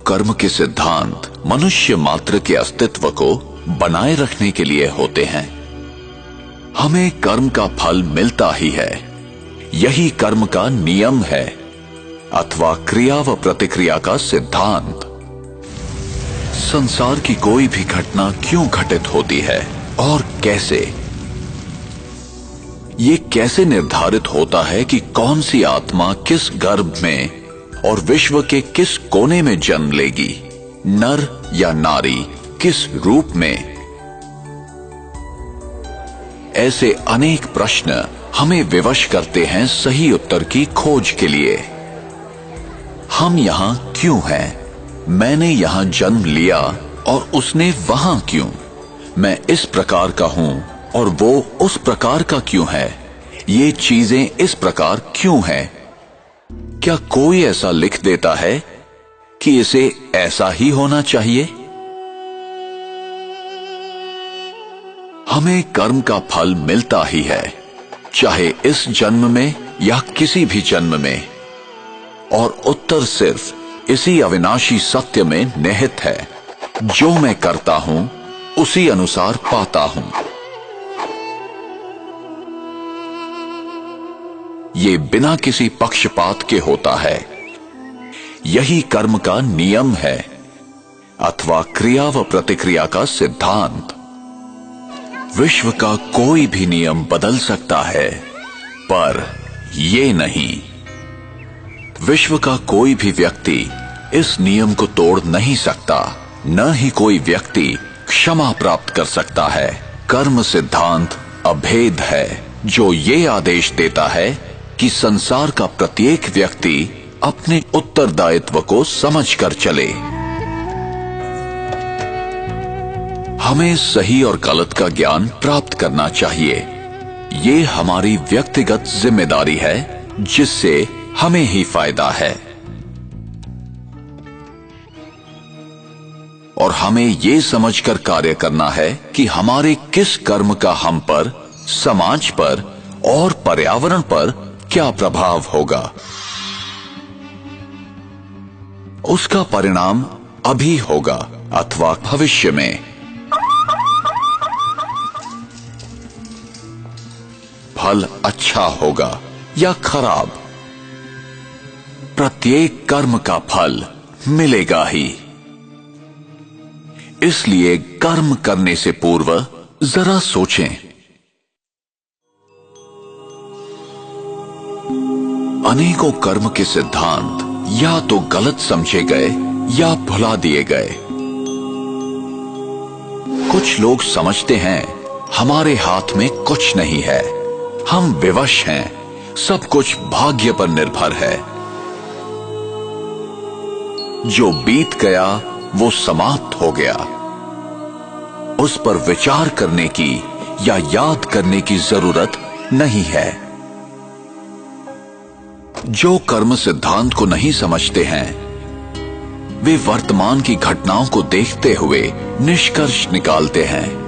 कर्म के सिद्धांत मनुष्य मात्र के अस्तित्व को बनाए रखने के लिए होते हैं। हमें कर्म का फल मिलता ही है, यही कर्म का नियम है अथवा क्रिया व प्रतिक्रिया का सिद्धांत। संसार की कोई भी घटना क्यों घटित होती है और कैसे, ये कैसे निर्धारित होता है कि कौन सी आत्मा किस गर्भ में और विश्व के किस कोने में जन्म लेगी, नर या नारी, किस रूप में। ऐसे अनेक प्रश्न हमें विवश करते हैं सही उत्तर की खोज के लिए। हम यहां क्यों हैं? मैंने यहां जन्म लिया और उसने वहां क्यों? मैं इस प्रकार का हूं और वो उस प्रकार का क्यों है? ये चीजें इस प्रकार क्यों हैं? क्या कोई ऐसा लिख देता है कि इसे ऐसा ही होना चाहिए? हमें कर्म का फल मिलता ही है, चाहे इस जन्म में या किसी भी जन्म में, और उत्तर सिर्फ इसी अविनाशी सत्य में निहित है, जो मैं करता हूं उसी अनुसार पाता हूं। ये बिना किसी पक्षपात के होता है, यही कर्म का नियम है अथवा क्रिया व प्रतिक्रिया का सिद्धांत। विश्व का कोई भी नियम बदल सकता है, पर ये नहीं। विश्व का कोई भी व्यक्ति इस नियम को तोड़ नहीं सकता, न ही कोई व्यक्ति क्षमा प्राप्त कर सकता है। कर्म सिद्धांत अभेद है, जो ये आदेश देता है कि संसार का प्रत्येक व्यक्ति अपने उत्तरदायित्व को समझकर चले। हमें सही और गलत का ज्ञान प्राप्त करना चाहिए। ये हमारी व्यक्तिगत जिम्मेदारी है, जिससे हमें ही फायदा है। और हमें ये समझकर कार्य करना है कि हमारे किस कर्म का हम पर, समाज पर और पर्यावरण पर क्या प्रभाव होगा। उसका परिणाम अभी होगा अथवा भविष्य में। फल अच्छा होगा या खराब, प्रत्येक कर्म का फल मिलेगा ही। इसलिए कर्म करने से पूर्व जरा सोचें। अनेकों कर्म के सिद्धांत या तो गलत समझे गए या भुला दिए गए। कुछ लोग समझते हैं हमारे हाथ में कुछ नहीं है, हम विवश हैं, सब कुछ भाग्य पर निर्भर है। जो बीत गया वो समाप्त हो गया, उस पर विचार करने की या याद करने की जरूरत नहीं है। जो कर्म सिद्धांत को नहीं समझते हैं, वे वर्तमान की घटनाओं को देखते हुए निष्कर्ष निकालते हैं।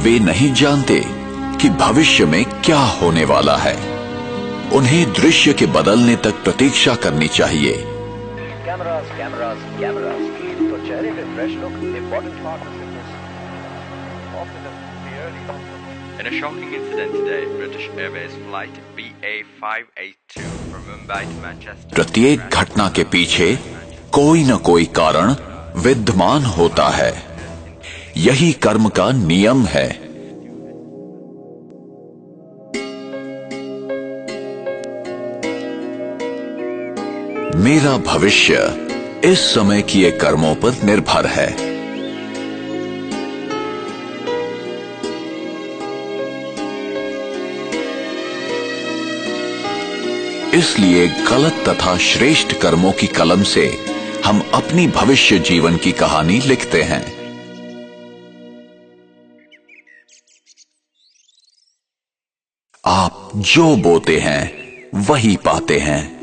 वे नहीं जानते कि भविष्य में क्या होने वाला है। उन्हें दृश्य के बदलने तक प्रतीक्षा करनी चाहिए। तो चेहरे पे fresh look important part of fitness. In a shocking incident today, British Airways flight BA582 from Mumbai to Manchester. प्रत्येक घटना के पीछे कोई न कोई कारण विद्यमान होता है, यही कर्म का नियम है। मेरा भविष्य इस समय किए कर्मों पर निर्भर है। इसलिए गलत तथा श्रेष्ठ कर्मों की कलम से हम अपनी भविष्य जीवन की कहानी लिखते हैं। आप जो बोते हैं वही पाते हैं।